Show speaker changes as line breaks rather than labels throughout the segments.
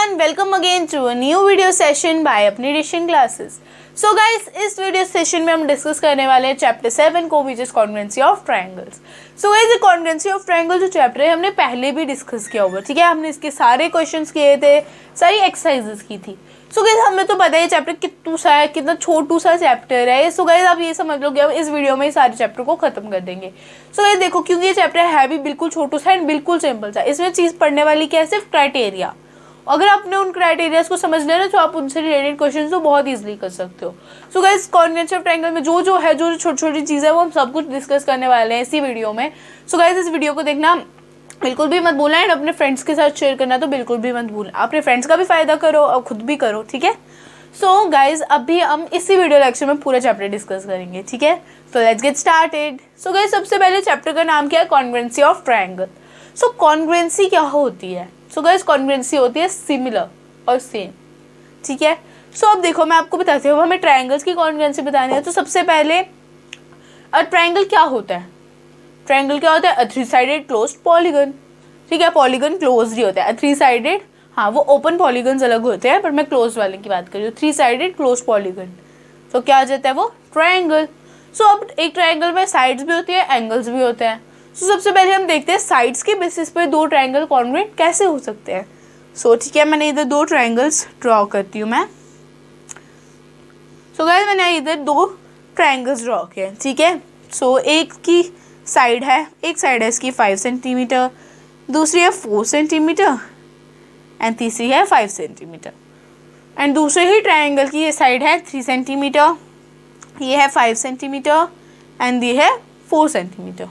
everyone, welcome again to a new video session by अपनी डिशन classes. So guys, इस video session में हम discuss करने वाले हैं चैप्टर 7 को, which is congruency of triangles. So guys, ये कॉन्ग्रुएंसी ऑफ ट्रायंगल जो चैप्टर है हमने पहले भी डिस्कस किया हुआ, ठीक है। हमने इसके सारे क्वेश्चंस किए थे, सारी एक्सरसाइजेस की थी। सो गाइस, हमें तो पता है चैप्टर कितना सा है, कितना छोटू सा चैप्टर है। सो गाइस, आप ये समझ लो कि अब इस वीडियो में सारे चैप्टर को खत्म कर देंगे। सो गाइस देखो, क्योंकि ये चैप्टर है भी बिल्कुल छोटू सा एंड बिल्कुल सिंपल सा। इसमें चीज़ पढ़ने वाली क्या है, सिर्फ क्राइटेरिया। अगर आपने उन क्राइटेरियाज को समझ लिया ना, तो आप उनसे रिलेटेड क्वेश्चन तो बहुत इजीली कर सकते हो। So guys, congruency of triangle में जो है, जो छोटी छोटी चीज़ें, वो हम सब कुछ डिस्कस करने वाले हैं इसी वीडियो में। सो गाइस, इस वीडियो को देखना बिल्कुल भी मत भूलना एंड अपने फ्रेंड्स के साथ शेयर करना तो बिल्कुल भी मत भूलना। अपने फ्रेंड्स का भी फायदा करो और खुद भी करो, ठीक है। सो गाइज, अभी हम इसी वीडियो लेक्चर में पूरा चैप्टर डिस्कस करेंगे, ठीक है। So let's get started. So guys, सबसे पहले चैप्टर का नाम क्या है, congruency of triangle. So congruency क्या होती है? सो गाइज, कॉन्ग्रुएंसी होती है सिमिलर और सेम, ठीक है। सो अब देखो, मैं आपको बताती हूँ, हमें ट्रायंगल्स की कॉन्ग्रुएंसी बतानी है। तो सबसे पहले ट्रायंगल क्या होता है? ट्रायंगल क्या होता है? A three sided closed polygon, ठीक है। पॉलीगन क्लोज्ड ही होता है। थ्री साइडेड, हाँ, वो ओपन पॉलीगन्स अलग होते हैं, पर मैं क्लोज वाले की बात कर रही हूँ। थ्री साइडेड क्लोज पॉलीगन, तो क्या आ जाता है वो? ट्रायंगल। सो अब एक ट्रायंगल में साइड्स भी होती है, एंगल्स भी होते हैं। सो सबसे पहले हम देखते हैं साइड्स के बेसिस पे दो ट्रायंगल कॉन्ग्रुएंट कैसे हो सकते हैं। सो ठीक है, मैंने इधर दो ट्रायंगल्स ड्रॉ करती हूँ मैं। सो गाइस, मैंने इधर दो ट्रायंगल्स ड्रॉ किए, ठीक है। सो एक की साइड है, एक साइड है इसकी 5 सेंटीमीटर, दूसरी है 4 सेंटीमीटर एंड तीसरी है 5 सेंटीमीटर। एंड दूसरे ही ट्रायंगल की ये साइड है 3 सेंटीमीटर, ये है 5 सेंटीमीटर एंड ये है 4 सेंटीमीटर।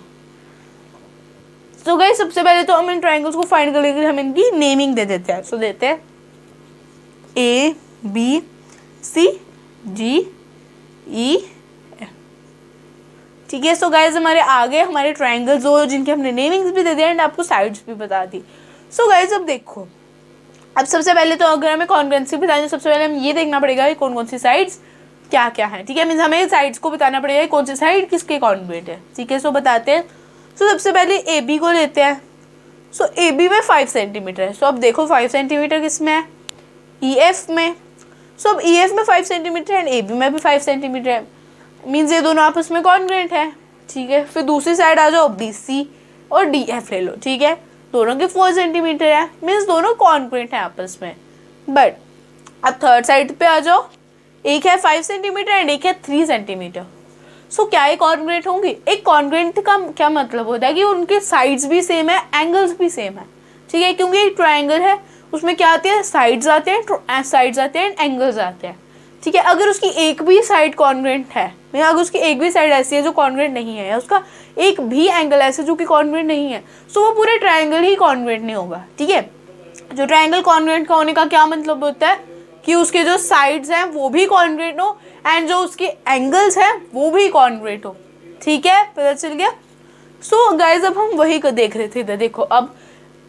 तो गाइस, सबसे पहले तो हम इन ट्रायंगल्स को फाइंड करने के लिए हम इनकी नेमिंग दे देते हैं। सो देते हैं ए बी सी जी ई, ठीक है। सो गाइस, हमारे आगे हमारे ट्रायंगल्स जो जिनके हमने नेमिंग्स भी दे दिए एंड आपको साइड्स भी बता दी। सो गाइस, अब देखो, अब सबसे पहले तो अगर हमें कॉन्ग्रुएंसी बतानी है, सबसे पहले हमें ये देखना पड़ेगा कि कौन कौन सी साइड्स क्या क्या है, ठीक है। मीन्स हमें साइड्स को बताना पड़ेगा कौन सी साइड किसके कॉन्ग्रुएंट है, ठीक है। सो बताते हैं। सो सबसे पहले ए बी को लेते हैं। सो ए बी में 5 सेंटीमीटर है। सो अब देखो 5 सेंटीमीटर किस में है? ई एफ में। सो अब ई एफ में 5 सेंटीमीटर एंड ए बी में भी 5 सेंटीमीटर है, मीन्स ये दोनों आपस में कॉन्ग्रुएंट है, ठीक है। फिर दूसरी साइड आ जाओ, बी सी और डी एफ ले लो, ठीक है। दोनों के 4 सेंटीमीटर है, मीन्स दोनों कॉन्ग्रुएंट है आपस में। बट अब थर्ड साइड पे आ जाओ, एक है 5 सेंटीमीटर एंड एक है 3 सेंटीमीटर। सो क्या ये कॉन्ग्रुएंट होंगे? एक कॉन्ग्रुएंट का क्या मतलब होता है कि उनके साइड्स भी सेम है, एंगल्स भी सेम है, ठीक है। क्योंकि एक ट्रायंगल है, उसमें क्या आते हैं? साइड्स आते हैं, साइड्स आते हैं, एंगल्स आते हैं, ठीक है। अगर उसकी एक भी साइड कॉन्ग्रुएंट है, या अगर उसकी एक भी साइड ऐसी है जो कॉन्ग्रुएंट नहीं है, या उसका एक भी एंगल ऐसे जो कि कॉन्ग्रुएंट नहीं है, तो वो पूरे ट्रायंगल ही कॉन्ग्रुएंट नहीं होगा, ठीक है। जो ट्रायंगल कॉन्ग्रुएंट का होने का क्या मतलब होता है कि उसके जो साइड्स हैं वो भी कॉन्ग्रुएंट हो एंड जो उसके एंगल्स हैं वो भी कॉन्ग्रुएंट हो, ठीक है। पता चल गया। सो गाइज, अब हम वही को देख रहे थे। इधर देखो, अब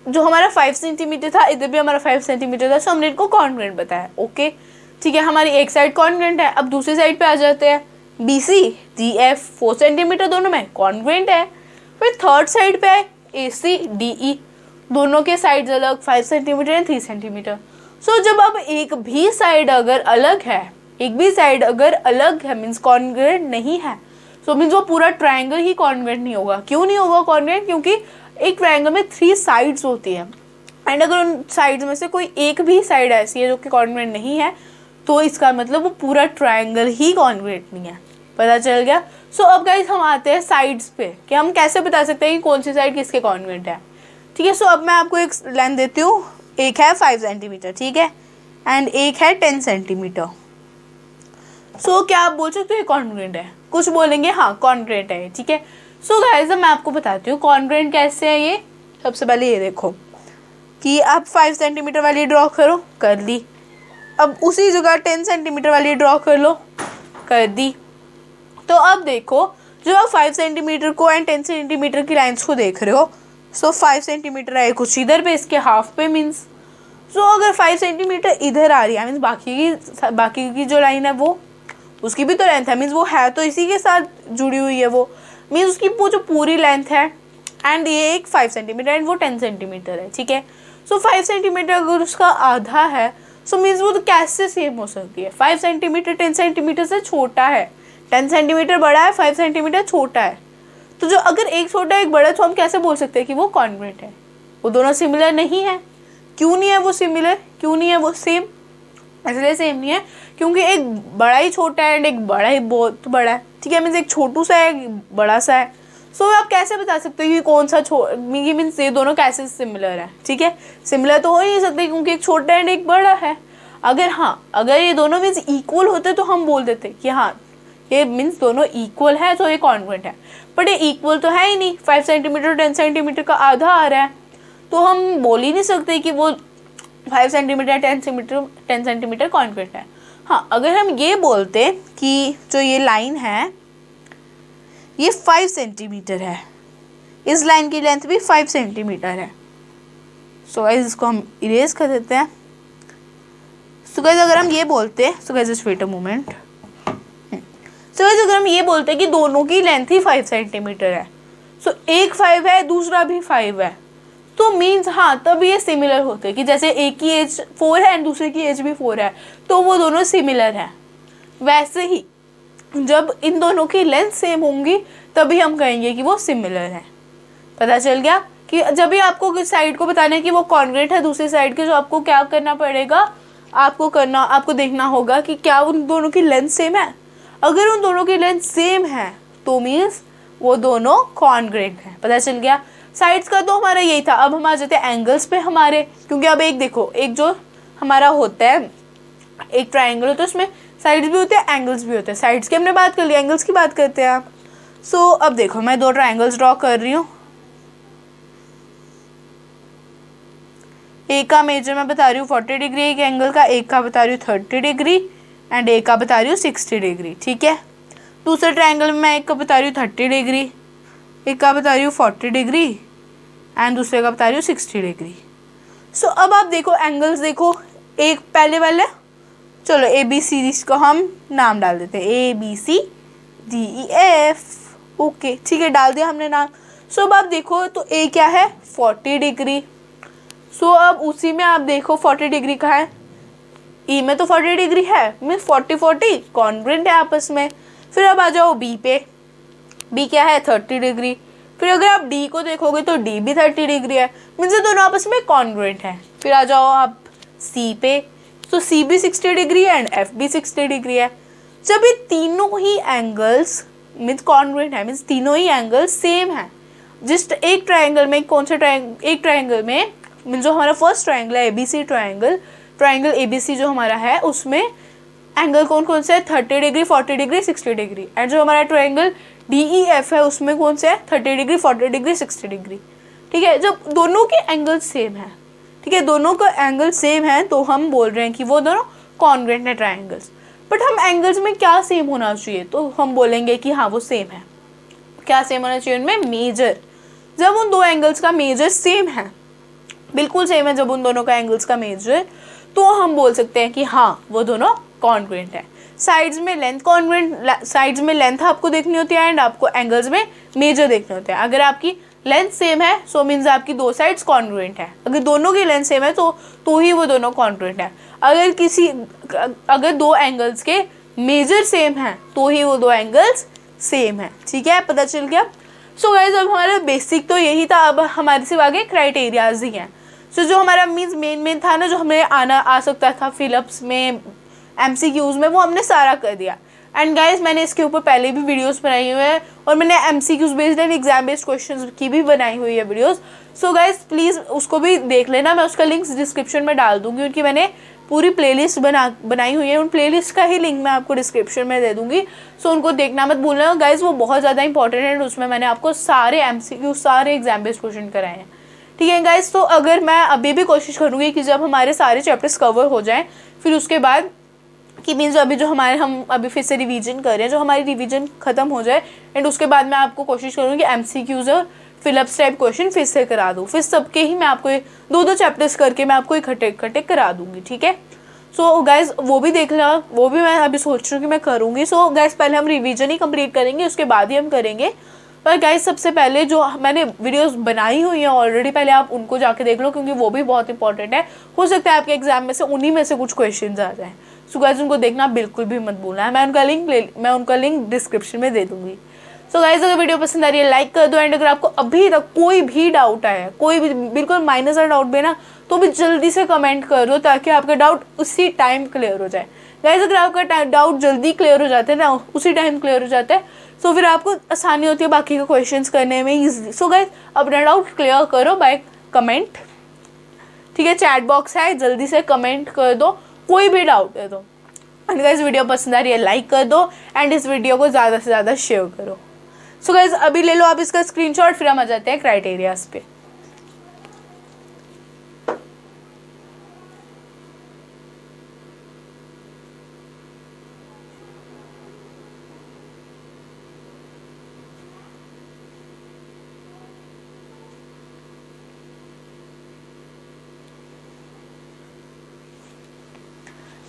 जो हमारा 5 सेंटीमीटर था, इधर भी हमारा 5 सेंटीमीटर था, सो हमने इनको कॉन्ग्रुएंट बताया, ओके, ठीक है। हमारी एक साइड कॉन्ग्रुएंट है। अब दूसरी साइड पे आ जाते हैं, B C D F 4 centimetre दोनों में कॉन्ग्रुएंट है। फिर थर्ड साइड पे है ए सी डी ई, दोनों के साइड्स अलग, 5 सेंटीमीटर एंड 3 सेंटीमीटर। सो जब अब एक भी साइड अगर अलग है, एक भी साइड अगर अलग है, मीन्स कॉन्ग्रुएंट नहीं है, सो मीन्स वो पूरा ट्रायंगल ही कॉन्ग्रुएंट नहीं होगा। क्यों नहीं होगा कॉन्ग्रुएंट? क्योंकि एक ट्रायंगल में 3 साइड्स होती है एंड अगर उन साइड्स में से कोई एक भी साइड ऐसी है जो कि कॉन्ग्रुएंट नहीं है, तो इसका मतलब वो पूरा ट्रायंगल ही कॉन्ग्रुएंट नहीं है। पता चल गया। सो अब गाइस, हम आते हैं साइड्स पे कि हम कैसे बता सकते हैं कि कौन सी साइड किसके कॉन्ग्रुएंट है, ठीक है। सो अब मैं आपको एक लेंथ देती हूँ, एक है 5 सेंटीमीटर, ठीक है, एंड एक है 10 सेंटीमीटर। सो क्या आप बोल सकते हो ये कॉन्ग्रुएंट है? कुछ बोलेंगे हाँ कॉन्ग्रुएंट है, ठीक है। सो गाइस, अब मैं आपको बताती हूँ कॉन्ग्रुएंट कैसे है ये। सबसे पहले ये देखो कि आप 5 सेंटीमीटर वाली ड्रॉ करो, कर ली। अब उसी जगह 10 सेंटीमीटर वाली ड्रॉ कर लो, कर दी। तो अब देखो, जो आप 5 सेंटीमीटर को एंड 10 सेंटीमीटर की लाइंस को देख रहे हो, सो 5 सेंटीमीटर है कुछ इधर पे, इसके हाफ पे, मीन्स सो अगर 5 सेंटीमीटर इधर आ रही है, मीन्स बाकी की जो लाइन है वो उसकी भी तो लेंथ है, मीन्स वो है तो इसी के साथ जुड़ी हुई है, वो मीन्स उसकी वो जो पूरी लेंथ है एंड ये एक 5 सेंटीमीटर एंड वो 10 सेंटीमीटर है, ठीक है। सो 5 सेंटीमीटर अगर उसका आधा है सो मीन्स वो तो कैसे सेम हो सकती है? 5 सेंटीमीटर 10 सेंटीमीटर से छोटा है, 10 सेंटीमीटर बड़ा है, 5 सेंटीमीटर छोटा है। तो जो अगर एक छोटा एक बड़ा, तो हम कैसे बोल सकते हैं कि वो कॉन्ग्रुएंट है? वो दोनों सिमिलर नहीं है। क्यों नहीं है वो सिमिलर? क्यों नहीं है वो सेम? इसलिए सेम नहीं है क्योंकि एक बड़ा ही छोटा है एंड एक बड़ा ही बहुत बड़ा है। ठीक है, मीन्स एक छोटू सा है एक बड़ा सा है। सो आप कैसे बता सकते हो कि कौन सा ये मीन्स ये दोनों कैसे सिमिलर है? ठीक है, सिमिलर तो हो ही नहीं सकते क्योंकि एक छोटा एंड एक बड़ा है। अगर ये दोनों मीन्स इक्वल होते तो हम बोल देते कि हाँ ये मीन्स दोनों इक्वल है तो ये कॉन्ग्रुएंट है। बट ये इक्वल तो है ही नहीं, 5 सेंटीमीटर 10 सेंटीमीटर का आधा आ रहा है, तो हम बोल ही नहीं सकते कि वो 5 सेंटीमीटर 10 सेंटीमीटर कॉन्ग्रुएंट है। हाँ, अगर हम ये बोलते कि जो ये लाइन है ये 5 सेंटीमीटर है, इस लाइन की लेंथ भी 5 सेंटीमीटर है। सो गाइस इसको हम इरेज कर देते हैं। सो गाइस अगर हम ये बोलते, so guys just wait a moment. So guys अगर हम ये बोलते कि दोनों की लेंथ ही 5 सेंटीमीटर है, सो एक 5 है दूसरा भी 5 है, तो मीन्स हाँ तब ये सिमिलर होते कि जैसे एक की एज 4 है एंड दूसरे की एज भी 4 है तो वो दोनों सिमिलर है। वैसे ही जब इन दोनों की लेंथ सेम होंगी तभी हम कहेंगे कि वो सिमिलर है। पता चल गया कि जब भी आपको किस साइड को बताना है कि वो कॉन्ग्रुएंट है दूसरी साइड के, जो आपको क्या करना पड़ेगा, आपको देखना होगा कि क्या उन दोनों की लेंथ सेम है। अगर उन दोनों की लेंथ सेम है तो मीन्स वो दोनों कॉन्ग्रुएंट है। पता चल गया। साइड्स का तो हमारा यही था। अब हम आ जाते हैं एंगल्स पे हमारे, क्योंकि अब एक देखो, एक जो हमारा होता है एक ट्राइंगल होता है उसमें साइड्स भी होते हैं एंगल्स भी होते हैं। साइड्स की हमने बात कर ली, एंगल्स की बात करते हैं आप। सो अब देखो मैं 2 ट्राइंगल्स ड्रॉ कर रही हूँ। एक का मेजर मैं बता रही हूँ 40 डिग्री एक एंगल का, एक का बता रही हूँ 30 डिग्री एंड एक का बता रही हूँ 60 डिग्री। ठीक है, दूसरे ट्राइंगल में मैं एक का बता रही हूँ 30 डिग्री, एक का बता रही हूँ 40 डिग्री एंड दूसरे का बता रही हूँ 60 डिग्री। सो अब आप देखो एंगल्स देखो, एक पहले वाले, चलो ABCD को हम नाम डाल देते हैं ABCDEF। ओके ठीक है, डाल दिया हमने नाम। सो अब आप देखो तो ए क्या है 40 डिग्री। सो अब उसी में आप देखो 40 डिग्री कहाँ है, ई में तो 40 डिग्री है, मीन्स 40 कॉन्ग्रुएंट है आपस में। फिर अब आ जाओ बी पे, बी क्या है 30 डिग्री। फिर अगर आप डी को देखोगे तो डी भी 30 डिग्री है, मीन्स ये दोनों आपस में कॉन्ग्रुएंट है। फिर आ जाओ आप सी पे, तो सी भी 60 डिग्री है एंड एफ भी 60 डिग्री है। जब ये तीनों ही एंगल्स मीन्स कॉन्ग्रुएंट है, मीन्स तीनों ही एंगल्स सेम है। जस्ट एक ट्राइंगल में कौन सा एक ट्राइंगल में मीन्स जो हमारा फर्स्ट ट्राइंगल है ABC ट्राइंगल ABC जो हमारा है उसमें एंगल कौन कौन से है 30 डिग्री 40 डिग्री 60 डिग्री। एंड जो हमारा ट्राइंगल DEF है उसमें कौन से है 30 डिग्री 40 डिग्री 60 डिग्री। ठीक है, जब दोनों के एंगल सेम है, ठीक है दोनों का एंगल सेम है तो हम बोल रहे हैं कि वो दोनों कॉन्ग्रुएंट है ट्राइंगल्स। बट हम एंगल्स में क्या सेम होना चाहिए, तो हम बोलेंगे कि हाँ वो सेम है। क्या सेम होना चाहिए उनमें, मेजर। जब उन दो एंगल्स का मेजर सेम है, बिल्कुल सेम है, जब उन दोनों का एंगल्स का मेजर, तो हम बोल सकते हैं कि हाँ वो दोनों कॉन्ग्रुएंट है। साइड्स में लेंथ कॉन्ग्रुएंट, साइड्स में लेंथ आपको देखनी होती है एंड आपको एंगल्स में मेजर देखने होते हैं। अगर आपकी लेंथ सेम है सो मीन्स आपकी दो साइड्स कॉन्ग्रुएंट है। अगर दोनों की लेंथ सेम है तो ही वो दोनों कॉन्ग्रुएंट है। अगर दो एंगल्स के मेजर सेम है तो ही वो दो एंगल्स सेम है। ठीक है, पता चल गया। सो गाइस अब हमारा बेसिक तो यही था, अब हमारे सिर्फ आगे क्राइटेरियाज ही हैं। सो जो हमारा मीन्स मेन था ना, जो हमें आ सकता था फिलअप्स में MCQs में, वो हमने सारा कर दिया। एंड गाइस मैंने इसके ऊपर पहले भी वीडियोस बनाई हुई है और मैंने MCQs based and exam based questions की भी बनाई हुई है वीडियोस। सो गाइस प्लीज़ उसको भी देख लेना, मैं उसका लिंक्स डिस्क्रिप्शन में डाल दूंगी। उनकी मैंने पूरी प्लेलिस्ट बनाई हुई है, उन प्लेलिस्ट का ही लिंक मैं आपको डिस्क्रिप्शन में दे दूंगी। सो उनको देखना मत भूलना गाइस, वो बहुत ज़्यादा इंपॉर्टेंट है। उसमें मैंने आपको सारे MCQ सारे एग्जाम बेस्ड क्वेश्चन कराए हैं। ठीक है गाइस, तो अगर मैं अभी भी कोशिश करूँगी कि जब हमारे सारे चैप्टर्स कवर हो जाएँ, फिर उसके बाद कि मीन्स अभी जो हम अभी फिर से रिवीजन कर रहे हैं, जो हमारी रिवीजन ख़त्म हो जाए एंड उसके बाद मैं आपको कोशिश करूँगी MCQs और फिलअप्स टाइप क्वेश्चन फिर से करा दूँ। फिर सबके ही मैं आपको 2-2 चैप्टर्स करके मैं आपको इकट्ठे करा दूँगी। ठीक है, सो गाइज वो भी देख लो, वो भी मैं अभी सोच रही हूँ कि मैं करूँगी। सो गाइज पहले हम रिवीजन ही कंप्लीट करेंगे, उसके बाद ही हम करेंगे पर गाइस सबसे पहले जो मैंने वीडियोस बनाई हुई हैं ऑलरेडी, पहले आप उनको जाके देख लो, क्योंकि वो भी बहुत इंपॉर्टेंट है। हो सकता है आपके एग्जाम में से उन्हीं में से कुछ क्वेश्चन आ जाए। सो गाइस उनको देखना बिल्कुल भी मत भूलना है। मैं उनका लिंक डिस्क्रिप्शन में दे दूंगी। सो गाइस अगर वीडियो पसंद आ रही है लाइक कर दो, एंड अगर आपको अभी तक कोई भी डाउट आया, कोई भी बिल्कुल माइनर डाउट भी ना, तो भी जल्दी से कमेंट कर दो, ताकि आपका डाउट उसी टाइम क्लियर हो जाए। गाइस अगर आपका डाउट जल्दी क्लियर हो जाता है ना, उसी टाइम क्लियर हो जाता है, तो फिर आपको आसानी होती है बाकी के क्वेश्चंस करने में ईजिली। सो गाइस अपना डाउट क्लियर करो बाय कमेंट, ठीक है। चैट बॉक्स है, जल्दी से कमेंट कर दो कोई भी डाउट है तो। एंड गाइस वीडियो पसंद आ रही है लाइक कर दो, एंड इस वीडियो को ज़्यादा से ज़्यादा शेयर करो। सो गाइस अभी ले लो आप इसका स्क्रीनशॉट, फिर हम आ जाते हैं क्राइटेरियाज पे।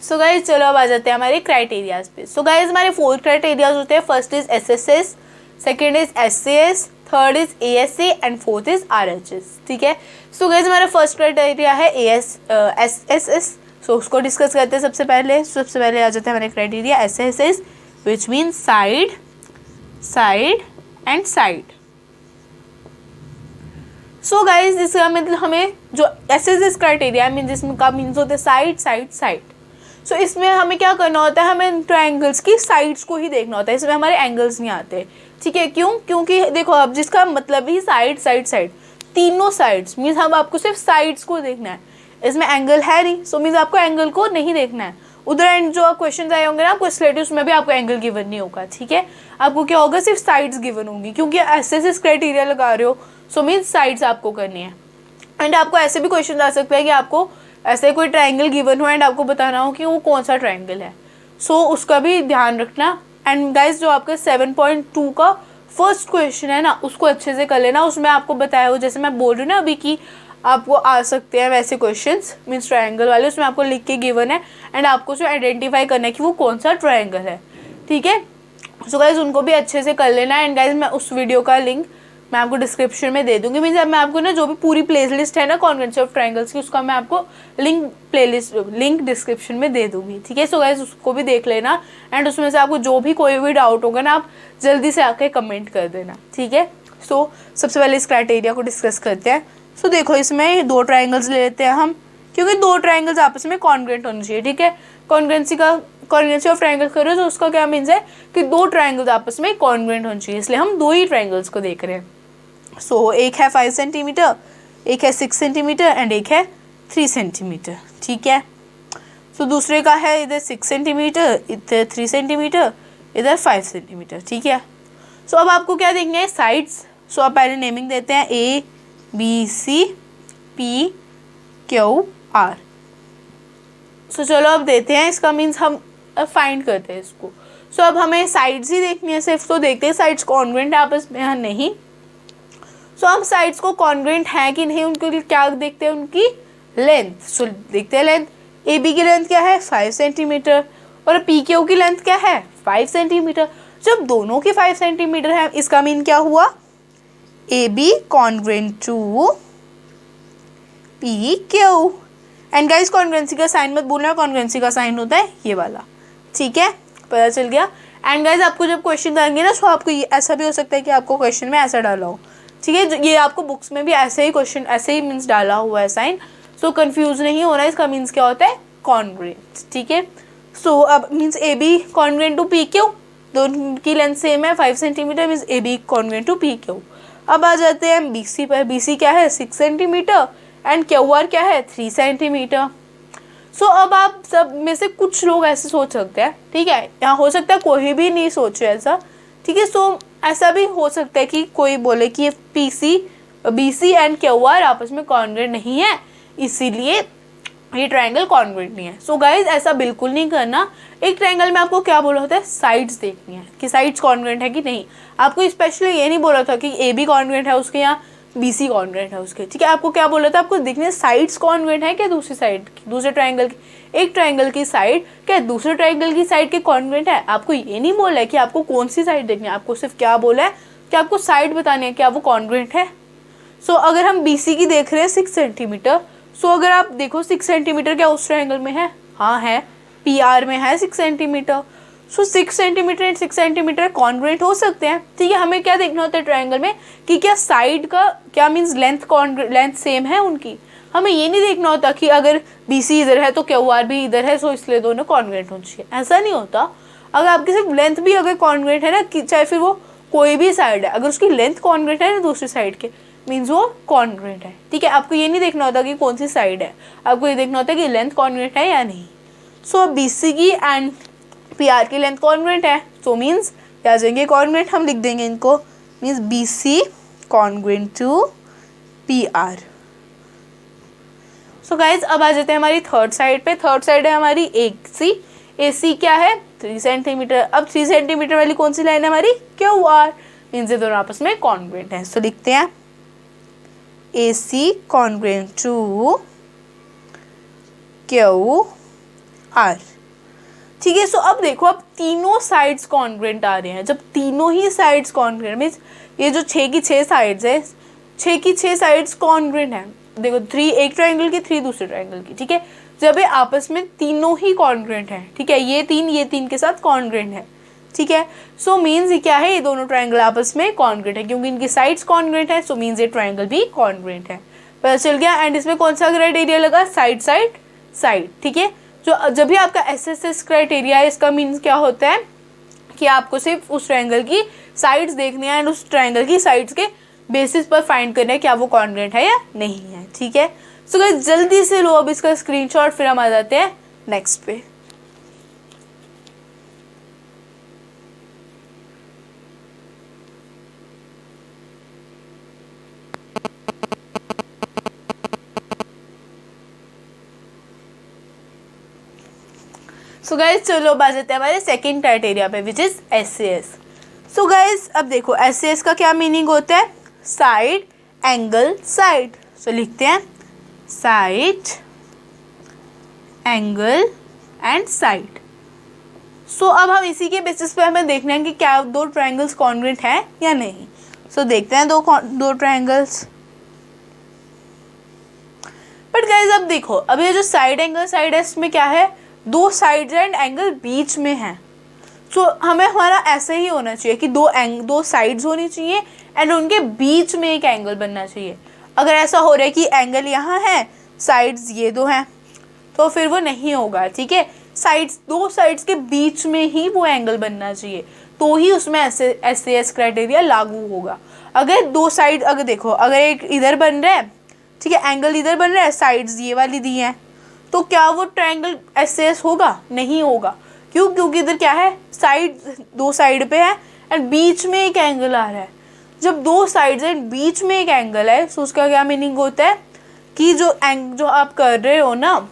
सो गाइज चलो अब आ जाते हैं हमारे क्राइटेरियाज पे। सो गाइज हमारे 4 क्राइटेरियाज होते हैं। First is SSS, second is SCS, third is ASA and fourth is RHS, ठीक है। सो गाइज हमारा फर्स्ट क्राइटेरिया है SSS। सो उसको डिस्कस करते हैं। सबसे पहले आ जाते हैं हमारे criteria SSS, which mean side, side and side. So guys इसका मतलब हमें जो SSS क्राइटेरिया मीन जिसमें का मीन्स होते हैं साइड साइड साइड। सो इसमें हमें क्या करना होता है, हमें ट्रायंगल्स की साइड्स को ही देखना होता है, इसमें हमारे एंगल्स नहीं आते, ठीक है। क्यों? क्योंकि देखो अब जिसका मतलब ही साइड साइड साइड, तीनों साइड्स मीन्स हम आपको सिर्फ साइड्स को देखना है, इसमें एंगल है नहीं। सो मीन्स आपको एंगल को नहीं देखना है। उधर एंड जो क्वेश्चन आए होंगे ना आपको स्लेटिव, उसमें भी आपको एंगल गिवन नहीं होगा, ठीक है। आपको क्या होगा, सिर्फ साइड्स गिवन होंगी, क्योंकि SSS क्राइटेरिया लगा रहे हो। सो मीन्स साइड्स आपको करनी है। एंड आपको ऐसे भी क्वेश्चन आ सकता है कि आपको ऐसे कोई ट्रायंगल गिवन हो एंड आपको बताना हो कि वो कौन सा ट्रायंगल है। सो उसका भी ध्यान रखना। एंड गाइस जो आपका 7.2 का फर्स्ट क्वेश्चन है ना, उसको अच्छे से कर लेना। उसमें आपको बताया हो, जैसे मैं बोल रही हूँ ना अभी कि आपको आ सकते हैं वैसे क्वेश्चंस मीन्स ट्रायंगल वाले, उसमें आपको लिख के गिवन है एंड आपको उसमें आइडेंटिफाई करना है कि वो कौन सा ट्रायंगल है, ठीक है। सो गाइस उनको भी अच्छे से कर लेना। एंड गाइस मैं उस वीडियो का लिंक मैं आपको डिस्क्रिप्शन में दे दूंगी। मीन्स मैं आपको ना जो भी पूरी प्लेलिस्ट है ना कॉन्ग्रुएंसी ऑफ ट्रायंगल्स की, उसका मैं आपको लिंक डिस्क्रिप्शन में दे दूंगी, ठीक है। सो गाइस उसको भी देख लेना। एंड उसमें से आपको जो भी कोई भी डाउट होगा ना, आप जल्दी से आके कमेंट कर देना, ठीक है। सो सबसे पहले इस क्राइटेरिया को डिस्कस करते हैं। सो देखो इसमें 2 ट्रायंगल्स ले लेते हैं हम, क्योंकि 2 ट्रायंगल्स आपस में कॉन्ग्रुएंट होने चाहिए, ठीक है। कॉन्ग्रुएंसी ऑफ ट्रायंगल करो तो उसका क्या मीन्स है कि 2 ट्रायंगल्स आपस में कॉन्ग्रुएंट होने चाहिए, इसलिए हम 2 ही ट्रायंगल्स को देख रहे हैं। सो एक है 5 सेंटीमीटर, एक है 6 सेंटीमीटर एंड एक है 3 सेंटीमीटर, ठीक है। सो दूसरे का है इधर 6 सेंटीमीटर, इधर 3 सेंटीमीटर, इधर 5 सेंटीमीटर, ठीक है। सो अब आपको क्या देखना है, साइड्स। सो आप पहले नेमिंग देते हैं ABCPQR। सो चलो अब देते हैं, इसका मीन्स हम फाइंड करते हैं इसको। सो अब हमें साइड्स ही देखनी है सिर्फ, तो देखते हैं साइड्स कॉन्ग्रुएंट है आपस में या नहीं। सो हम साइड्स को कॉन्ग्रुएंट है कि नहीं, उनके लिए क्या देखते हैं, उनकी लेंथ। सो देखते हैं लेंथ। AB की लेंथ क्या है 5 सेंटीमीटर और PQ की लेंथ क्या है 5 सेंटीमीटर। जब दोनों की 5 सेंटीमीटर है, इसका मीन क्या हुआ, AB congruent to PQ। And guys congruency का साइन मत भूलना, कॉन्ग्रुएंसी का साइन होता है ये वाला, ठीक है, पता चल गया। एंड गाइस आपको जब क्वेश्चन आएंगे ना, सो आपको ऐसा भी हो सकता है कि आपको क्वेश्चन में ऐसा डाला हो, ठीक है। ये आपको बुक्स में भी ऐसे ही क्वेश्चन ऐसे ही मीन्स डाला हुआ है साइन। सो कंफ्यूज नहीं होना, इसका मीन्स क्या होता है कॉन्ग्रुएंट, ठीक है। सो अब means AB congruent to PQ, दोनों की लेंथ सेम है 5 centimetre, means AB congruent to PQ। अब आ जाते हैं BC पर। BC क्या है 6 सेंटीमीटर एंड QR क्या है 3 सेंटीमीटर। सो अब आप सब में से कुछ लोग ऐसे सोच सकते हैं, ठीक है, यहाँ हो सकता है कोई भी नहीं सोचे ऐसा, ठीक है। सो ऐसा भी हो सकता है कि कोई बोले कि BC एंड QR आपस में कॉन्ग्रुएंट नहीं है, इसीलिए ये ट्रायंगल कॉन्ग्रुएंट नहीं है। सो गाइज ऐसा बिल्कुल नहीं करना। एक ट्रायंगल में आपको क्या बोला होता है, साइड्स देखनी है कि साइड्स कॉन्ग्रुएंट है कि नहीं। आपको स्पेशली ये नहीं बोला था कि AB कॉन्ग्रुएंट है उसके, यहाँ BC कॉन्ग्रुएंट है उसके, ठीक है। आपको क्या बोला था, आपको देखने साइड्स कॉन्ग्रुएंट है क्या दूसरी साइड की, दूसरे ट्रायंगल की, एक ट्रायंगल की साइड क्या दूसरे ट्रायंगल की साइड के कॉन्ग्रुएंट है। आपको ये नहीं बोला है कि आपको कौन सी साइड देखनी है, आपको सिर्फ क्या बोला है कि आपको साइड बतानी है क्या वो कॉन्ग्रुएंट है। सो अगर हम BC की देख रहे हैं 6 सेंटीमीटर, सो अगर आप देखो 6 सेंटीमीटर क्या उस ट्रायंगल में है, हाँ है, PR में है 6 centimetre. So 6 centimetre and 6 centimetre congruent हो सकते हैं, ठीक है। हमें क्या देखना होता है ट्रायंगल में कि क्या साइड का क्या मीन्स लेंथ सेम है उनकी। हमें ये नहीं देखना होता कि अगर BC इधर है तो QR भी इधर है, सो इसलिए दोनों कॉन्ग्रुएंट होनी चाहिए, ऐसा नहीं होता। अगर आपकी सिर्फ लेंथ भी अगर कॉन्ग्रुएंट है ना, कि चाहे फिर वो कोई भी साइड है, अगर उसकी लेंथ कॉन्ग्रुएंट है ना दूसरी साइड के, मीन्स वो कॉन्ग्रुएंट है, ठीक है। आपको ये नहीं देखना होता कि कौन सी साइड है, आपको ये देखना होता है कि लेंथ कॉन्ग्रुएंट है या नहीं। सो BC की एंड PR की लेंथ कॉन्ग्रुएंट है, सो मीन्स क्या जाएंगे कॉन्ग्रुएंट, हम लिख देंगे इनको, means BC congruent to PR। So guys अब आ जाते हैं हमारी थर्ड साइड पे। थर्ड साइड है हमारी AC क्या है 3 सेंटीमीटर। अब 3 सेंटीमीटर वाली कौन सी लाइन है हमारी, QR, मीन्स ये दोनों आपस में कॉन्ग्रुएंट है। सो लिखते हैं AC कॉन्ग्रुएंट टू QR, ठीक है। सो अब देखो, अब तीनों साइड्स कॉन्ग्रुएंट आ रहे हैं। जब तीनों ही साइड्स कॉन्ग्रुएंट मीन्स ये जो 6 की 6 साइड्स है, 6 की 6 साइड्स कॉन्ग्रुएंट है। देखो 3 एक ट्रायंगल की, 3 दूसरे ट्रायंगल की, ठीक है। जब ये आपस में तीनों ही कॉन्ग्रुएंट है, ठीक है, ये तीन के साथ कॉन्ग्रुएंट है, ठीक है। सो मीन्स ये क्या है, ये दोनों ट्रायंगल आपस में कॉन्ग्रुएंट है, क्योंकि इनकी साइड्स कॉन्ग्रुएंट है, सो मीन्स ये ट्रायंगल भी कॉन्ग्रुएंट है। पता चल गया। एंड इसमें कौन सा क्राइटेरिया लगा, साइड, ठीक है। जो जब भी आपका SSS क्राइटेरिया है, इसका मीन्स क्या होता है कि आपको सिर्फ उस ट्रायंगल की साइड्स देखनी है एंड उस ट्रायंगल की साइड्स के बेसिस पर फाइंड करना है क्या वो कॉन्ग्रुएंट है या नहीं है, ठीक है। सो गाइस जल्दी से लो अब इसका स्क्रीनशॉट, फिर हम आ जाते हैं नेक्स्ट पे। सो गाइज चलो अब आ जाते हैं हमारे सेकेंड क्राइटेरिया पे, which is SAS। So guys अब देखो SAS का क्या मीनिंग होता है, साइड एंगल साइड। सो लिखते हैं साइड एंगल एंड साइड। सो अब हम इसी के बेसिस पे हमें देखना है कि क्या दो ट्रायंगल्स कॉन्ग्रुएंट हैं या नहीं। सो देखते हैं दो ट्रायंगल्स। बट गाइज अब देखो, अब ये जो साइड एंगल साइड है, इसमें क्या है, दो साइड्स एंड एंगल बीच में है। सो हमें हमारा ऐसे ही होना चाहिए कि दो साइड्स होनी चाहिए एंड उनके बीच में एक एंगल बनना चाहिए। अगर ऐसा हो रहा है कि एंगल यहाँ है, साइड्स ये दो हैं, तो फिर वो नहीं होगा, ठीक है। दो साइड्स के बीच में ही वो एंगल बनना चाहिए, तो ही उसमें SAS क्राइटेरिया लागू होगा। अगर दो साइड, अगर देखो, अगर एक इधर बन रहा है, ठीक है, एंगल इधर बन रहा है, साइड्स ये वाली दी हैं, तो क्या वो ट्रायंगल SAS होगा? नहीं होगा। क्यों? क्योंकि इधर क्या है, दो साइड पे है एंड बीच में एक एंगल आ रहा है। जब दो साइड्स एंड बीच में एक एंगल है, तो उसका क्या मीनिंग होता है कि जो आप कर रहे हो ना,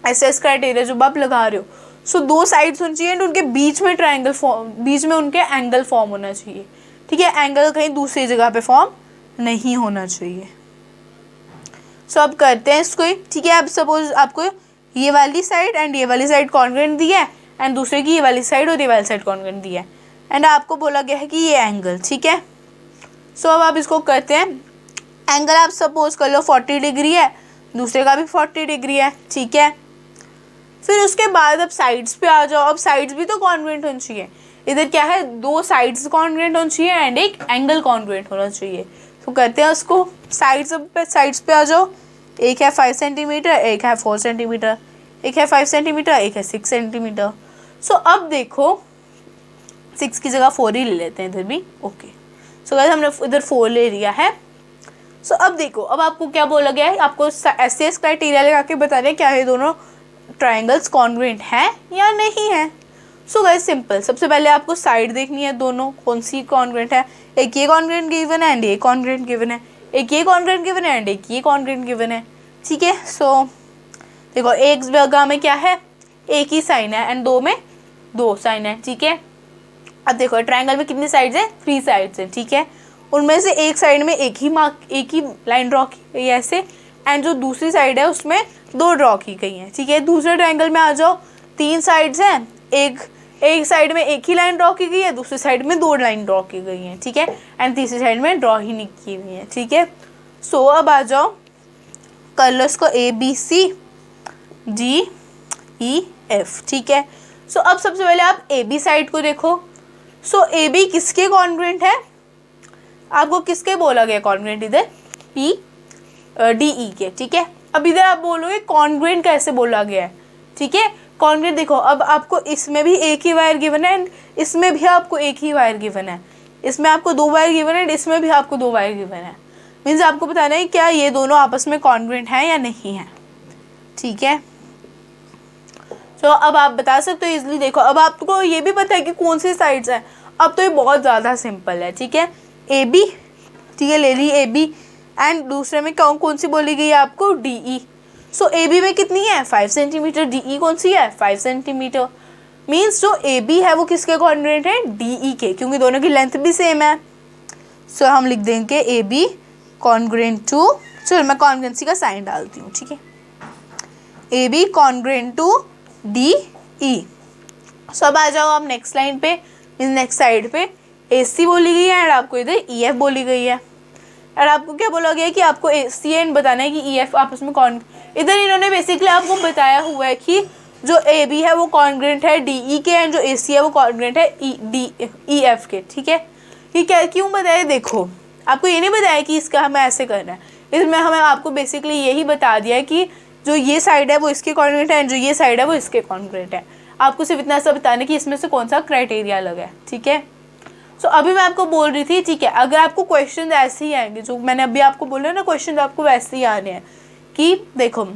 SS क्राइटेरिया जो आप लगा रहे हो, सो दो साइड्स होनी चाहिए एंड उनके बीच में बीच में उनके एंगल फॉर्म होना चाहिए, ठीक है। एंगल कहीं दूसरी जगह पे फॉर्म नहीं होना चाहिए। सो अब करते हैं इसको, ठीक है। अब सपोज आपको ये वाली साइड एंड ये वाली साइड कॉन्ग्रुएंट दी है एंड दूसरे की ये वाली साइड और ये वाली साइड कॉन्ग्रुएंट दी है एंड आपको बोला गया है कि ये एंगल, ठीक है। सो अब आप इसको करते हैं। एंगल आप सपोज कर लो 40 डिग्री है, दूसरे का भी 40 डिग्री है, ठीक है। फिर उसके बाद अब साइड्स पे आ जाओ। अब साइड्स भी तो कॉन्ग्रुएंट होनी चाहिए। इधर क्या है, दो साइड्स कॉन्ग्रुएंट होनी चाहिए एंड एक एंगल कॉन्ग्रुएंट होना चाहिए। तो करते हैं उसको। साइड्स पे आ जाओ। एक है 5 सेंटीमीटर, एक है 4 सेंटीमीटर, एक है 5 सेंटीमीटर, एक है 6 सेंटीमीटर। सो अब देखो 6 की जगह 4 ही ले लेते हैं इधर भी, ओके। सो गाइस हमने इधर 4 ले लिया है। सो अब देखो, अब आपको क्या बोला गया है, आपको SAS क्राइटेरिया लगा के बताना है क्या ये दोनों ट्रायंगल्स कॉन्ग्रुएंट हैं या नहीं है। सो गाइस सिंपल, सबसे पहले आपको साइड देखनी है, दोनों कौन सी कॉन्ग्रुएंट है। एक ये कॉन्ग्रुएंट गिवन है एंड ये कॉन्ग्रुएंट गिवन है, एक ये कॉन्ग्रुएंट गिवन है एंड एक ये कॉन्ग्रुएंट गिवन है, ठीक है। सो देखो एक जगह में क्या है, एक ही साइन है एंड दो में 2 साइन है, ठीक है। अब देखो ट्रायंगल में कितनी साइड्स हैं, 3 साइड्स हैं, ठीक है। उनमें से एक साइड में एक ही लाइन ड्रॉ की गई है ऐसे, एंड जो दूसरी साइड है उसमें 2 ड्रॉ की गई हैं, ठीक है। दूसरे ट्रायंगल में आ जाओ, 3 साइड्स हैं, एक साइड में एक ही लाइन ड्रॉ की गई है, दूसरी साइड में 2 लाइन ड्रॉ की गई हैं, ठीक है, एंड तीसरी साइड में ड्रॉ ही नहीं की हुई है, ठीक है। सो अब आ जाओ कर लो इसको ABCDEF, ठीक है। सो अब सबसे पहले आप AB साइड को देखो। सो AB किसके कॉन्ग्रुएंट है, आपको किसके बोला गया कॉन्ग्रुएंट, इधर PDE के, ठीक है। अब इधर आप बोलोगे कॉन्ग्रुएंट कैसे बोला गया है, ठीक है। कॉन्ग्रुएंट देखो, अब आपको इसमें भी एक ही वायर गिवन है एंड इसमें भी आपको एक ही वायर गिवन है, इसमें आपको 2 वायर गिवन है एंड इसमें भी आपको 2 वायर गिवन है। मीन्स आपको बताना है क्या ये दोनों आपस में कॉन्ग्रुएंट हैं या नहीं है, ठीक है। तो अब आप बता सकते हो इजली। देखो अब आपको ये भी पता है कि कौन सी साइड्स हैं, अब तो ये बहुत ज़्यादा सिंपल है, ठीक है। AB, ठीक है, ले ली AB एंड दूसरे में कौन सी बोली गई है आपको, DE। सो AB में कितनी है 5 सेंटीमीटर, DE कौन सी है 5 सेंटीमीटर। मीन्स जो AB है वो किसके कॉन्ग्रुएंट है, DE के, क्योंकि दोनों की लेंथ भी सेम है। सो हम लिख देंगे AB कॉन्ग्रुएंट टू, चलो मैं कॉन्ग्रुएंसी का साइन डालती हूँ, ठीक है, AB कॉन्ग्रुएंट टू DE। सो अब आ जाओ आप नेक्स्ट लाइन पे, नेक्स्ट साइड पे AC बोली गई है एंड आपको इधर EF बोली गई है। और आपको क्या बोला गया है कि आपको AC एंड बताना है कि EF आपस में कौन, इधर इन्होंने बेसिकली आपको बताया हुआ है कि जो AB है वो कॉन्ग्रुएंट है DE के एंड जो AC है वो कॉन्ग्रुएंट है EF के, ठीक है। ये क्या क्यों बताया, देखो आपको ये नहीं बताया कि इसका हमें ऐसे करना है, इसमें हमें आपको बेसिकली यही बता दिया है कि जो ये साइड है वो इसके कॉन्ग्रुएंट है एंड जो ये साइड है वो इसके कॉन्ग्रुएंट है। आपको सिर्फ इतना सा बताना है कि इसमें से कौन सा क्राइटेरिया लगा है, ठीक है। सो अभी मैं आपको बोल रही थी, ठीक है, अगर आपको क्वेश्चन ऐसे ही आएंगे जो मैंने अभी आपको बोला ना, क्वेश्चन आपको वैसे ही आने हैं कि देखो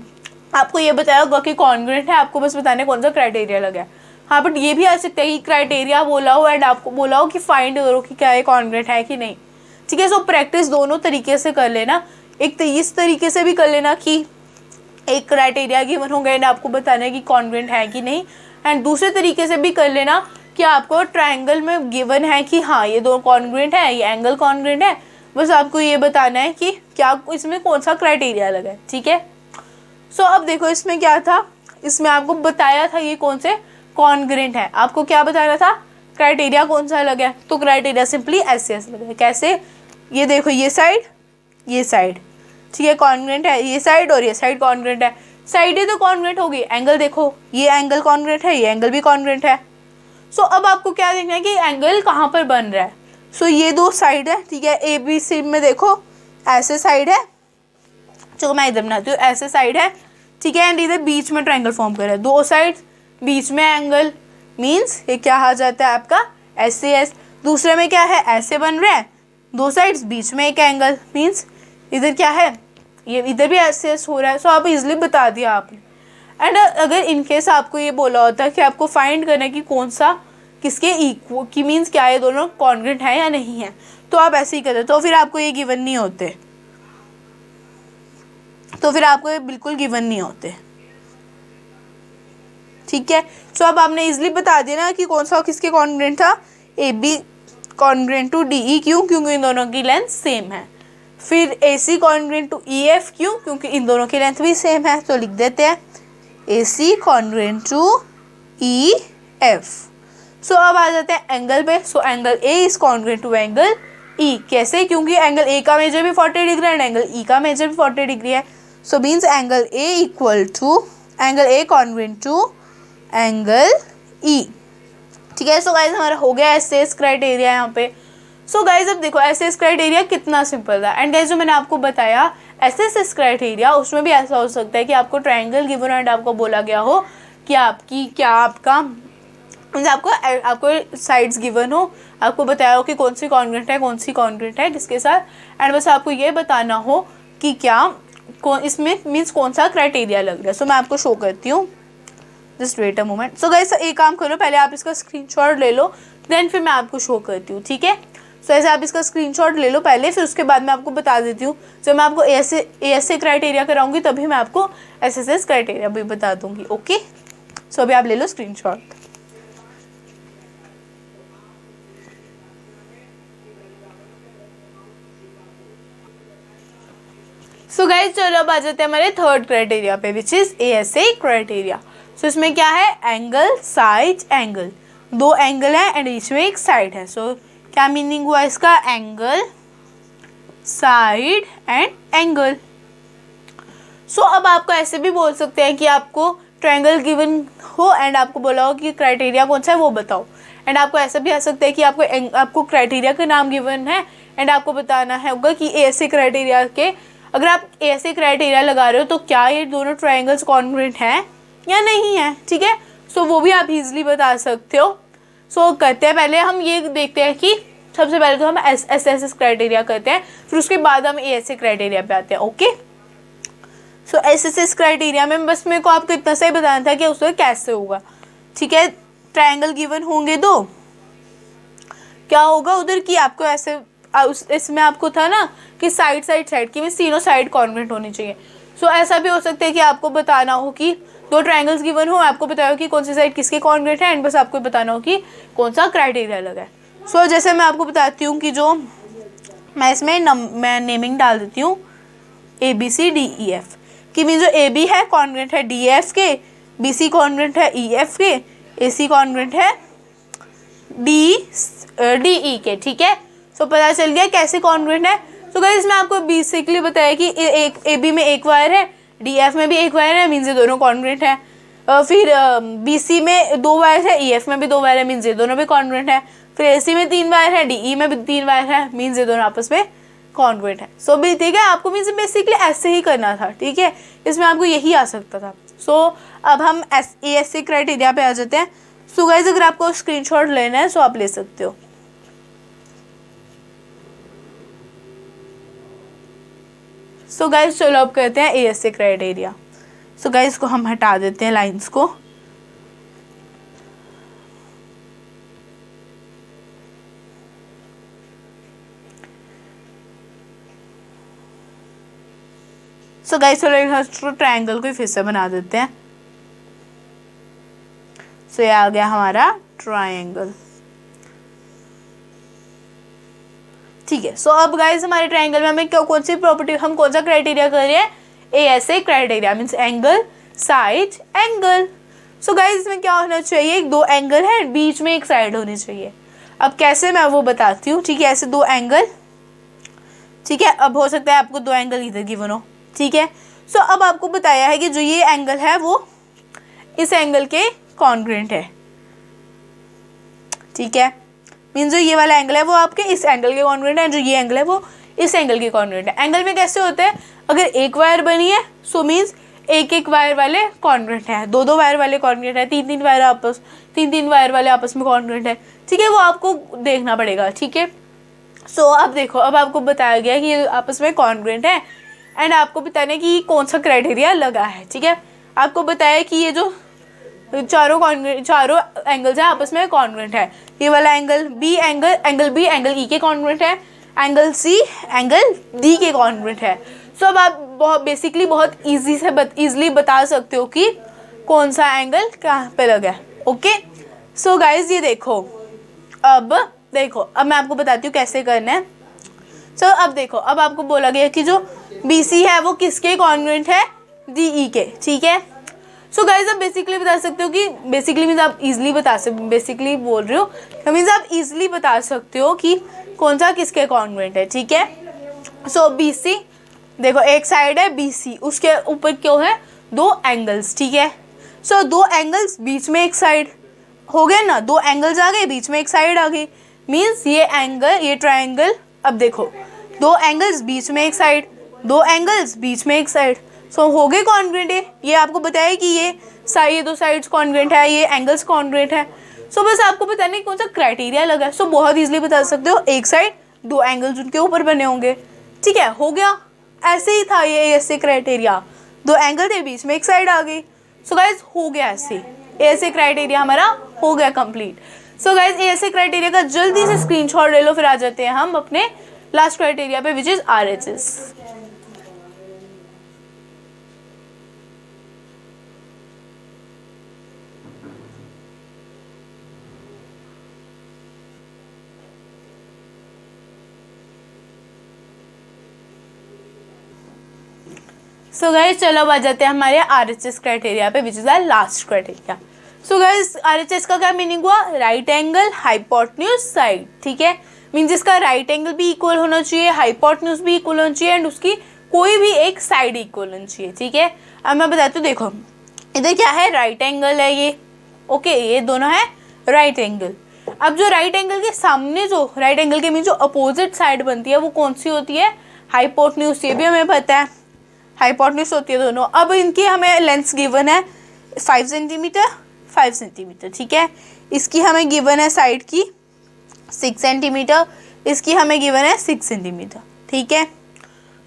आपको ये बताया होगा कि कॉन्ग्रुएंट है, आपको बस बताने कौन सा क्राइटेरिया लगा है। हाँ बट ये भी आ सकता है कि क्राइटेरिया बोला हो एंड आपको बोला हो कि फाइंड करो कि क्या ये कॉन्ग्रुएंट है कि नहीं, ठीक है। सो प्रैक्टिस दोनों तरीके से कर लेना, एक तो इस तरीके से भी कर लेना कि एक क्राइटेरिया गिवन होगा एंड आपको बताना है कि कॉन्ग्रुएंट है कि नहीं, एंड दूसरे तरीके से भी कर लेना कि आपको ट्रायंगल में गिवन है कि हाँ ये दो कॉन्ग्रुएंट है, ये एंगल कॉन्ग्रुएंट है, बस आपको ये बताना है कि क्या इसमें कौन सा क्राइटेरिया लगा है, ठीक है। सो अब देखो इसमें क्या था, इसमें आपको बताया था ये कौन से कॉन्ग्रुएंट है, आपको क्या बताना था, क्राइटेरिया कौन सा लगा है, तो क्राइटेरिया सिंपली ऐसे लगा है। कैसे, ये देखो ये साइड, ठीक है, कॉन्ग्रुएंट है, ये साइड और ये साइड कॉन्ग्रुएंट है, साइडें तो कॉन्ग्रुएंट होगी, एंगल देखो ये एंगल कॉन्ग्रुएंट है, ये एंगल भी कॉन्ग्रुएंट है। सो अब आपको क्या देखना है कि एंगल कहाँ पर बन रहा है। सो ये 2 साइड है, ठीक है, ABC में देखो ऐसे साइड है, चलो मैं इधर बनाती हूँ, ऐसे साइड है, ठीक है, एंड इधर बीच में ट्रायंगल फॉर्म कर रहा है, 2 साइड बीच में एंगल, मीन्स ये क्या आ जाता है आपका SAS। दूसरे में क्या है, ऐसे बन रहा है, 2 साइड्स बीच में एक एंगल, मीन्स इधर क्या है, ये इधर भी SAS हो रहा है। सो आप इजिली बता दिया आपने। एंड अगर इनकेस आपको ये बोला होता है कि आपको फाइंड करना है कि कौन सा किसके इक्वल की, मीन्स क्या ये दोनों कॉन्ग्रुएंट है या नहीं है, तो आप ऐसे ही करते, तो फिर आपको ये गिवन नहीं होते, तो फिर आपको ये बिल्कुल गिवन नहीं होते, ठीक है। सो अब आपने इजिली बता दिया ना कि कौन सा किसके कॉन्ग्रुएंट था, AB कॉन्ग्रुएंट टू DE, क्योंकि इन दोनों की लेंथ सेम है। फिर AC कॉन्ग्रुएंट टू EF, क्योंकि इन दोनों की लेंथ भी सेम है, तो लिख देते हैं AC congruent to EF। So अब आ जाते हैं एंगल पे। So angle A is congruent to angle E, कैसे, क्योंकि एंगल A का मेजर भी 40 डिग्री है एंड एंगल E का मेजर भी 40 डिग्री है। So means angle A equal to angle A congruent to angle E, ठीक है। सो गाइज हमारा हो गया SS क्राइटेरिया यहाँ पे। सो गाइज अब देखो SS क्राइटेरिया कितना सिंपल था, एंड गाइज जो मैंने आपको बताया SSS क्राइटेरिया, उसमें भी ऐसा हो सकता है कि आपको ट्रायंगल गिवन एंड आपको बोला गया हो कि आपका आपको साइड्स गिवन हो, आपको बताया हो कि कौन सी कॉन्ग्रुएंट है किसके साथ, एंड बस आपको ये बताना हो कि इसमें मीन्स कौन सा क्राइटेरिया लग रहा है। सो मैं आपको शो करती हूँ, just wait a moment. So guys एक काम करो, पहले आप इसका स्क्रीनशॉट ले लो, देन फिर मैं आपको शो करती हूँ, ठीक है। सो ऐसे आप इसका स्क्रीनशॉट ले लो पहले, फिर उसके बाद मैं आपको बता देती हूँ। जब मैं आपको ASA क्राइटेरिया कराऊंगी तभी मैं आपको SSS क्राइटेरिया भी बता दूंगी, ओके। सो अभी आप ले लो स्क्रीनशॉट। सो गाइस चलो अब आ जाते हैं हमारे थर्ड क्राइटेरिया पे, which is ASA criteria. So इसमें क्या है, एंगल साइड एंगल। दो एंगल है एंड बीच में एक साइड है। सो क्या मीनिंग हुआ इसका? Angle, side and angle. So अब आपको ऐसे भी बोल सकते हैं कि आपको ट्रायंगल गिवन हो एंड आपको बोला हो कि क्राइटेरिया कौन सा है वो बताओ, एंड आपको ऐसा भी आ सकता है कि आपको क्राइटेरिया का नाम गिवन है एंड आपको बताना है होगा कि ऐसे क्राइटेरिया के, अगर आप ऐसे क्राइटेरिया लगा रहे हो तो क्या ये दोनों ट्रायंगल्स कॉन्ग्रुएंट हैं या नहीं है, ठीक है। सो वो भी आप इजीली बता सकते हो। सो करते हैं, पहले हम ये देखते हैं कि सबसे पहले तो हम एस क्राइटेरिया करते हैं, फिर उसके बाद हम ए क्राइटेरिया पे आते हैं। ओके, सो एस क्राइटेरिया में बस मेरे को आपको इतना सा ही बताना था कि उसमें कैसे होगा, ठीक है। ट्रायंगल गिवन होंगे दो, क्या होगा उधर कि आपको ऐसे इसमें आपको था ना कि साइड की में तीनों साइड कॉन्ग्रुएंट होनी चाहिए। सो ऐसा भी हो सकता है कि आपको बताना हो कि दो ट्रायंगल्स गिवन हो, आपको बताया कि कौन सी साइड किसके कॉन्ग्रुएंट है एंड बस आपको बताना हो कि कौन सा क्राइटेरिया लगा है। सो जैसे मैं आपको बताती हूँ कि जो मैं इसमें मैं नेमिंग डाल देती हूँ ABCDEF कि मीन जो AB है कॉन्ग्रुएंट है DF के, BC कॉन्ग्रुएंट है EF के, AC कॉन्ग्रुएंट है DE के, ठीक है। सो पता चल गया कैसे कॉन्ग्रुएंट है। सो गाइस मैं आपको बेसिकली बताया कि एक AB में एक वायर है, DF में भी एक वायर है, मीन्स ये दोनों कॉन्ग्रुएंट है। फिर BC में दो वायर है, EF में भी दो वायर है, मीन्स ये दोनों भी कॉन्ग्रुएंट है। फिर AC में तीन वायर है, DE में भी तीन वायर है, मीन्स ये दोनों आपस में कॉन्ग्रुएंट है। सो भी ठीक है, आपको मीन्स बेसिकली ऐसे ही करना था, ठीक है। इसमें आपको यही आ सकता था। सो अब हम ASC क्राइटेरिया पे आ जाते हैं। सो गाइस अगर आपको स्क्रीनशॉट लेना है सो आप ले सकते हो। सो गाइस चलो अब करते हैं ASC क्राइटेरिया। सो गाइस को हम हटा देते हैं लाइंस को। सो गाइस चलो ट्रायंगल को फिर से बना देते हैं। सो ये आ गया हमारा ट्रायंगल, ठीक है। सो अब गाइस हमारे ट्रायंगल में हमें कौन सी प्रॉपर्टी, हम कौन सा क्राइटेरिया कर रहे हैं? ASA criteria means angle, side, angle. So guys इसमें क्या होना चाहिए? दो एंगल है, बीच में एक साइड होनी चाहिए। अब कैसे मैं वो बताती हूँ, ठीक है। ऐसे दो एंगल, ठीक है। अब हो सकता है आपको दो एंगल इधर गिवन हो, ठीक है। सो अब आपको बताया है कि जो ये एंगल है वो इस एंगल के कॉन्ग्रुएंट है, ठीक है। मीन्स जो ये वाला एंगल है वो आपके इस एंगल के कॉन्ग्रुएंट है, जो ये एंगल है वो इस एंगल के कॉन्ग्रुएंट है। एंगल में कैसे होता है? अगर एक वायर बनी है सो मीन्स एक वायर वाले कॉन्ग्रुएंट है, दो वायर वाले कॉन्ग्रुएंट है, तीन वायर वाले आपस में कॉन्ग्रुएंट है, ठीक है। वो आपको देखना पड़ेगा, ठीक है। सो अब देखो, अब आपको बताया गया कि ये आपस में कॉन्ग्रुएंट है एंड आपको बताना है कि कौन सा क्राइटेरिया लगा है, ठीक है। आपको बताया कि ये जो चारों एंगल्स है आपस में कॉन्ग्रुएंट है। ये वाला एंगल B एंगल E के कॉन्ग्रुएंट है, एंगल C एंगल D के कॉन्ग्रुएंट है। सो अब आप बहुत इजीली बता सकते हो कि कौन सा एंगल कहाँ पे लगा है। ओके, सो गाइज ये देखो, अब मैं आपको बताती हूँ कैसे करना है। सो अब देखो, अब आपको बोला गया कि जो BC है वो किसके कॉन्ग्रुएंट है? DE के, ठीक है। सो गाइज आप बेसिकली बता सकते हो कि बेसिकली मीन्स आप इजीली बता सकते, बेसिकली बोल रहे हो मीन्स आप इजीली बता सकते हो कि कौन सा किसके कॉन्ग्रुएंट है, ठीक है। सो BC देखो, एक साइड है BC, उसके ऊपर क्यों है? दो एंगल्स, ठीक है। सो दो एंगल्स बीच में एक साइड हो गए ना, दो एंगल्स आ गए बीच में एक साइड आ गई, मीन्स ये ट्रायंगल, अब देखो दो एंगल्स बीच में एक साइड, दो एंगल्स बीच में एक साइड, सो हो गए कॉन्ग्रुएंट है। ये आपको बताया कि ये दो साइड्स कॉन्ग्रुएंट है, ये एंगल्स कॉन्ग्रुएंट है। सो बस आपको बताना है कौन सा क्राइटेरिया लगा है। सो बहुत इजीली बता सकते हो, एक साइड दो एंगल्स उनके ऊपर बने होंगे, ठीक है, हो गया। ऐसे ही था ये ASA क्राइटेरिया, दो एंगल थे बीच में एक साइड आ गई। सो गाइज हो गया ऐसे, ASA क्राइटेरिया हमारा हो गया complete. So guys ASA criteria का जल्दी से स्क्रीनशॉट ले लो, फिर आ जाते हैं हम अपने लास्ट क्राइटेरिया पे which is RHS। So guys चलो अब आ जाते हैं हमारे RHS क्राइटेरिया पे which is the last criteria. So guys RHS का क्या मीनिंग हुआ, राइट एंगल हाइपोटेन्यूज साइड, ठीक है। मीन्स इसका राइट एंगल भी इक्वल होना चाहिए, हाइपोटेन्यूज भी इक्वल होना चाहिए एंड उसकी कोई भी एक साइड इक्वल होनी चाहिए, ठीक है। अब मैं बताती हूँ, देखो इधर क्या है, राइट एंगल है ये, ओके ये दोनों है राइट एंगल। अब जो राइट एंगल के सामने, जो राइट एंगल के मीन जो अपोजिट साइड बनती है वो कौन सी होती है, हाइपोटेन्यूज, ये भी हमें पता है हाइपोटेन्यूज होती है दोनों। अब इनकी हमें लेंथ गिवन है 5 सेंटीमीटर 5 सेंटीमीटर, ठीक है। इसकी हमें गिवन है साइड की 6 सेंटीमीटर, इसकी हमें गिवन है 6 सेंटीमीटर, ठीक है।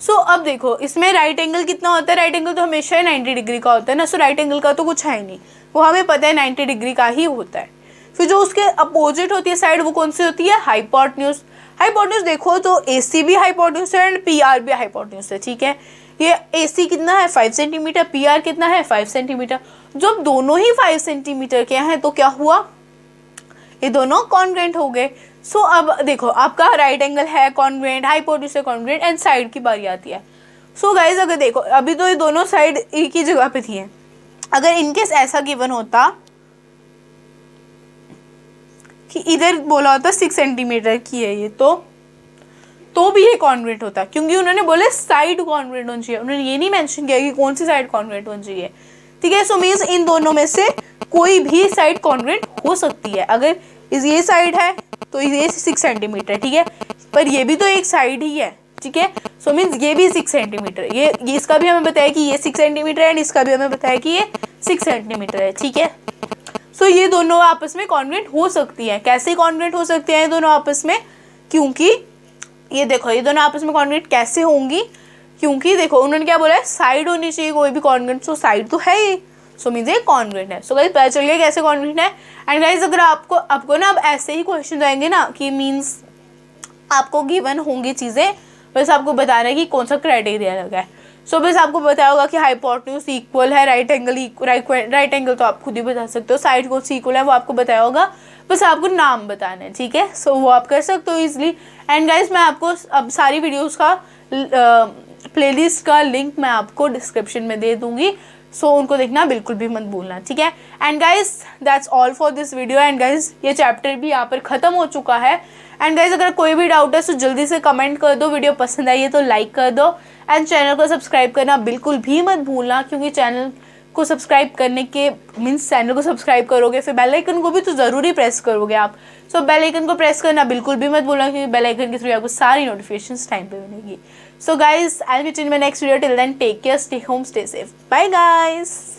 सो अब देखो इसमें राइट एंगल कितना होता है, राइट एंगल तो हमेशा ही 90 डिग्री का होता है ना। सो राइट एंगल का तो कुछ है ही नहीं, वो हमें पता है 90 डिग्री का ही होता है। फिर जो उसके अपोजिट होती है साइड वो कौन सी होती है, हाइपोटेन्यूज। हाइपोटेन्यूज देखो तो AC भी हाइपोटेन्यूज है एंड PR भी हाइपोटेन्यूज है, ठीक है। ये AC कितना है 5 सेंटीमीटर, PR कितना है 5 सेंटीमीटर। जब दोनों ही 5 सेंटीमीटर के हैं तो क्या हुआ, ये दोनों कॉन्ग्रुएंट हो गए। सो अब देखो आपका राइट एंगल है कॉन्ग्रुएंट, हाइपोटेन्यूज है कॉन्ग्रुएंट एंड साइड की बारी आती है। सो गाइज अगर देखो अभी तो ये दोनों साइड एक ही जगह पे थी, अगर इनकेस ऐसा गिवन होता कि इधर बोला होता 6 सेंटीमीटर की है ये, तो भी ये कॉन्ग्रुएंट होता, क्योंकि उन्होंने बोले साइड कॉन्ग्रुएंट होनी चाहिए, उन्होंने ये नहीं मेंशन किया कि कौन सी साइड कॉन्ग्रुएंट होनी चाहिए, ठीक है। सो मीन्स इन दोनों में से कोई भी साइड कॉन्ग्रुएंट हो सकती है। अगर ये साइड है तो ये 6 सेंटीमीटर, ठीक है, पर ये भी तो एक साइड ही है, ठीक है। सो मीन्स ये भी 6 सेंटीमीटर, ये इसका भी हमें बताया कि ये 6 सेंटीमीटर है एंड इसका भी हमें बताया कि ये 6 सेंटीमीटर है, ठीक है। सो ये दोनों आपस में कॉन्ग्रुएंट हो सकती है। कैसे कॉन्ग्रुएंट हो सकते हैं ये दोनों आपस में, क्योंकि ये देखो ये दोनों आपस में कॉन्ग्रुएंट कैसे होंगी, क्योंकि देखो उन्होंने क्या बोला है, साइड होनी चाहिए कोई भी कॉन्ग्रुएंट, सो साइड तो है ही, सो मीन्स ये कॉन्ग्रुएंट है। सो गाइस पता चल गया कैसे कॉन्ग्रुएंट है। एंड गाइस अगर आपको ना अब ऐसे ही क्वेश्चन आएंगे ना कि मीन्स आपको गिवन होंगी चीज़ें, बस आपको बताना है कि कौन सा क्राइटेरिया लगा है। सो बस आपको बताया होगा कि हाइपोटेन्यूज इक्वल है, राइट एंगल तो आप खुद ही बता सकते हो, साइड कौन सी इक्वल है वो आपको बताया होगा, बस आपको नाम बताना है, ठीक है। सो वो आप कर सकते हो इजीली। एंड गाइस मैं आपको अब सारी वीडियोस का प्लेलिस्ट का लिंक मैं आपको डिस्क्रिप्शन में दे दूंगी, सो उनको देखना बिल्कुल भी मत भूलना, ठीक है। And guys that's all for this video. And guys ये चैप्टर भी यहाँ पर ख़त्म हो चुका है। एंड गाइस अगर कोई भी डाउट है तो जल्दी से कमेंट कर दो, वीडियो पसंद आई है तो लाइक कर दो एंड चैनल को सब्सक्राइब करना बिल्कुल भी मत भूलना, क्योंकि चैनल को सब्सक्राइब करने के मीन्स चैनल को सब्सक्राइब करोगे फिर बेल आइकन को भी तो ज़रूरी प्रेस करोगे आप। सो बेल आइकन को प्रेस करना बिल्कुल भी मत भूलना, क्योंकि बेल आइकन के थ्रू आपको सारी नोटिफिकेशंस टाइम पे मिलेगी। So guys I will meet in my next video, till then take care, stay home, stay safe, bye guys.